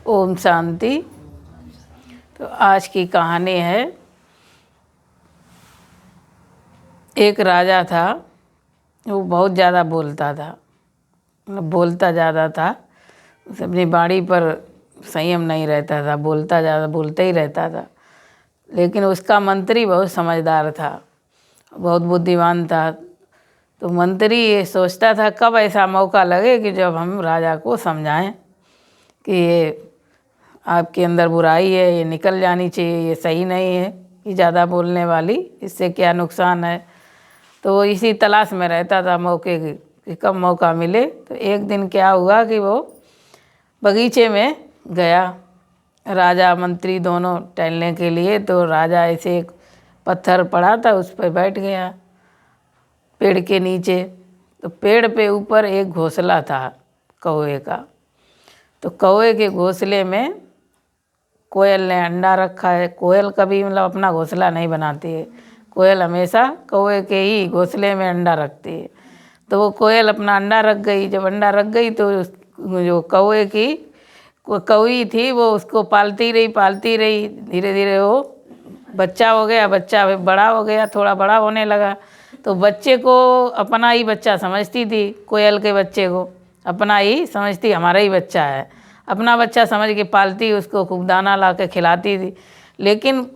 ओम शांति। तो आज की कहानी है, एक राजा था, वो बहुत ज़्यादा बोलता था, बोलता ज़्यादा था। उसे अपनी वाणी पर संयम नहीं रहता था, बोलता ज़्यादा, बोलता ही रहता था। लेकिन उसका मंत्री बहुत समझदार था, बहुत बुद्धिमान था। तो मंत्री ये सोचता था कब ऐसा मौका लगे कि जब हम राजा को समझाएं कि ये आपके अंदर बुराई है, ये निकल जानी चाहिए, ये सही नहीं है, ये ज़्यादा बोलने वाली, इससे क्या नुकसान है। तो वो इसी तलाश में रहता था मौके की कि कब मौका मिले। तो एक दिन क्या हुआ कि वो बगीचे में गया, राजा मंत्री दोनों टहलने के लिए। तो राजा ऐसे एक पत्थर पड़ा था, उस पर बैठ गया पेड़ के नीचे। तो पेड़ पे ऊपर एक घोंसला था कौवे का। तो कौवे के घोंसले में कोयल ने अंडा रखा है। कोयल कभी मतलब अपना घोंसला नहीं बनाती है, कोयल हमेशा कौवे के ही घोंसले में अंडा रखती है। तो वो कोयल अपना अंडा रख गई। जब अंडा रख गई तो जो कौवे की कौवी थी वो उसको पालती रही। धीरे धीरे वो बच्चा हो गया, बच्चा बड़ा हो गया, थोड़ा बड़ा होने लगा। तो बच्चे को अपना ही बच्चा समझती थी, कोयल के बच्चे को अपना ही समझती, हमारा ही बच्चा है, अपना बच्चा समझ के पालती, उसको खूब दाना ला के खिलाती थी। लेकिन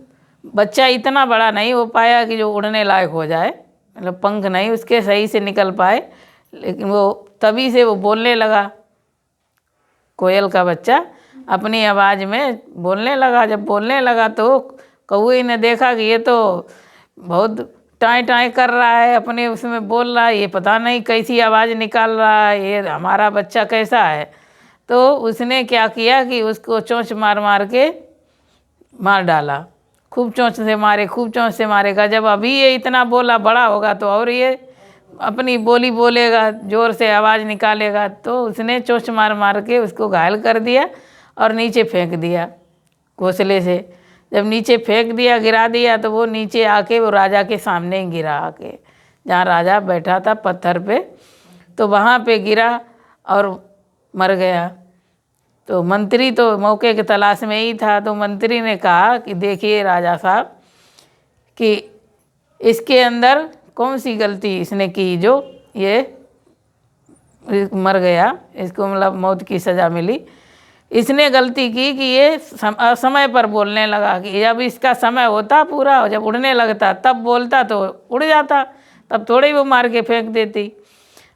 बच्चा इतना बड़ा नहीं हो पाया कि जो उड़ने लायक हो जाए, मतलब पंख नहीं उसके सही से निकल पाए। लेकिन वो तभी से वो बोलने लगा, कोयल का बच्चा अपनी आवाज़ में बोलने लगा। जब बोलने लगा तो कौवे ने देखा कि ये तो बहुत टाई टाई कर रहा है, अपने उसमें बोल रहा है, ये पता नहीं कैसी आवाज़ निकाल रहा है, ये हमारा बच्चा कैसा है। तो उसने क्या किया कि उसको चोंच मार मार के मार डाला, खूब चोंच से मारेगा। जब अभी ये इतना बोला, बड़ा होगा तो और ये अपनी बोली बोलेगा, ज़ोर से आवाज़ निकालेगा। तो उसने चोंच मार मार के उसको घायल कर दिया और नीचे फेंक दिया घोंसले से। जब नीचे फेंक दिया, गिरा दिया, तो वो नीचे आके वो राजा के सामने ही गिरा, आके जहाँ राजा बैठा था पत्थर पे, तो वहाँ पे गिरा और मर गया। तो मंत्री तो मौके के तलाश में ही था। तो मंत्री ने कहा कि देखिए राजा साहब कि इसके अंदर कौन सी गलती इसने की जो ये मर गया, इसको मतलब मौत की सज़ा मिली। इसने गलती की कि ये समय पर बोलने लगा कि जब इसका समय होता पूरा, जब उड़ने लगता तब बोलता तो उड़ जाता, तब थोड़ी वो मार के फेंक देती।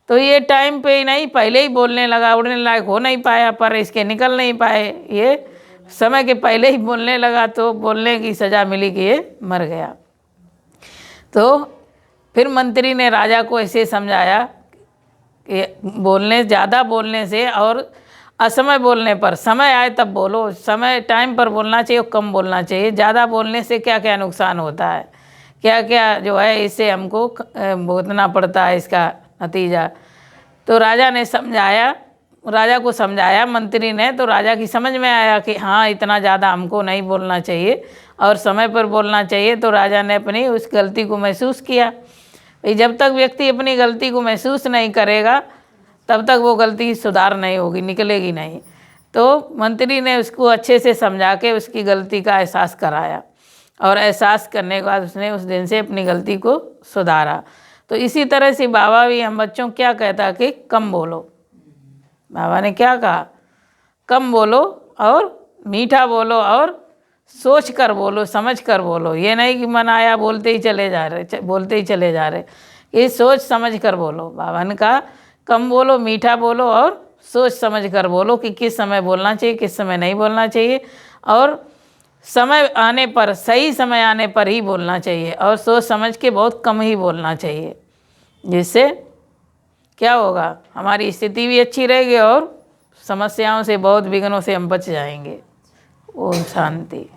तो ये टाइम पे ही नहीं, पहले ही बोलने लगा, उड़ने लायक हो नहीं पाया, पर इसके निकल नहीं पाए, ये समय के पहले ही बोलने लगा, तो बोलने की सज़ा मिली कि ये मर गया। तो फिर मंत्री ने राजा को ऐसे समझाया कि ज़्यादा बोलने से और असमय बोलने पर, समय आए तब बोलो, समय टाइम पर बोलना चाहिए और कम बोलना चाहिए। ज़्यादा बोलने से क्या क्या नुकसान होता है, क्या क्या जो है इससे हमको भुगतना पड़ता है, इसका नतीजा। तो राजा को समझाया मंत्री ने। तो राजा की समझ में आया कि हाँ, इतना ज़्यादा हमको नहीं बोलना चाहिए और समय पर बोलना चाहिए। तो राजा ने अपनी उस गलती को महसूस किया। भाई जब तक व्यक्ति अपनी गलती को महसूस नहीं करेगा तब तक वो गलती सुधार नहीं होगी, निकलेगी नहीं। तो मंत्री ने उसको अच्छे से समझा के उसकी गलती का एहसास कराया, और एहसास करने के बाद उसने उस दिन से अपनी गलती को सुधारा। तो इसी तरह से बाबा भी हम बच्चों को क्या कहता कि कम बोलो। बाबा ने क्या कहा, कम बोलो और मीठा बोलो और सोच कर बोलो, समझ कर बोलो। ये नहीं कि मन आया बोलते ही चले जा रहे, ये सोच समझ कर बोलो। बाबा ने कहा कम बोलो, मीठा बोलो और सोच समझ कर बोलो कि किस समय बोलना चाहिए, किस समय नहीं बोलना चाहिए। और समय आने पर, सही समय आने पर ही बोलना चाहिए, और सोच समझ के बहुत कम ही बोलना चाहिए। जिससे क्या होगा, हमारी स्थिति भी अच्छी रहेगी और समस्याओं से, बहुत विघ्नों से हम बच जाएंगे। ओम शांति।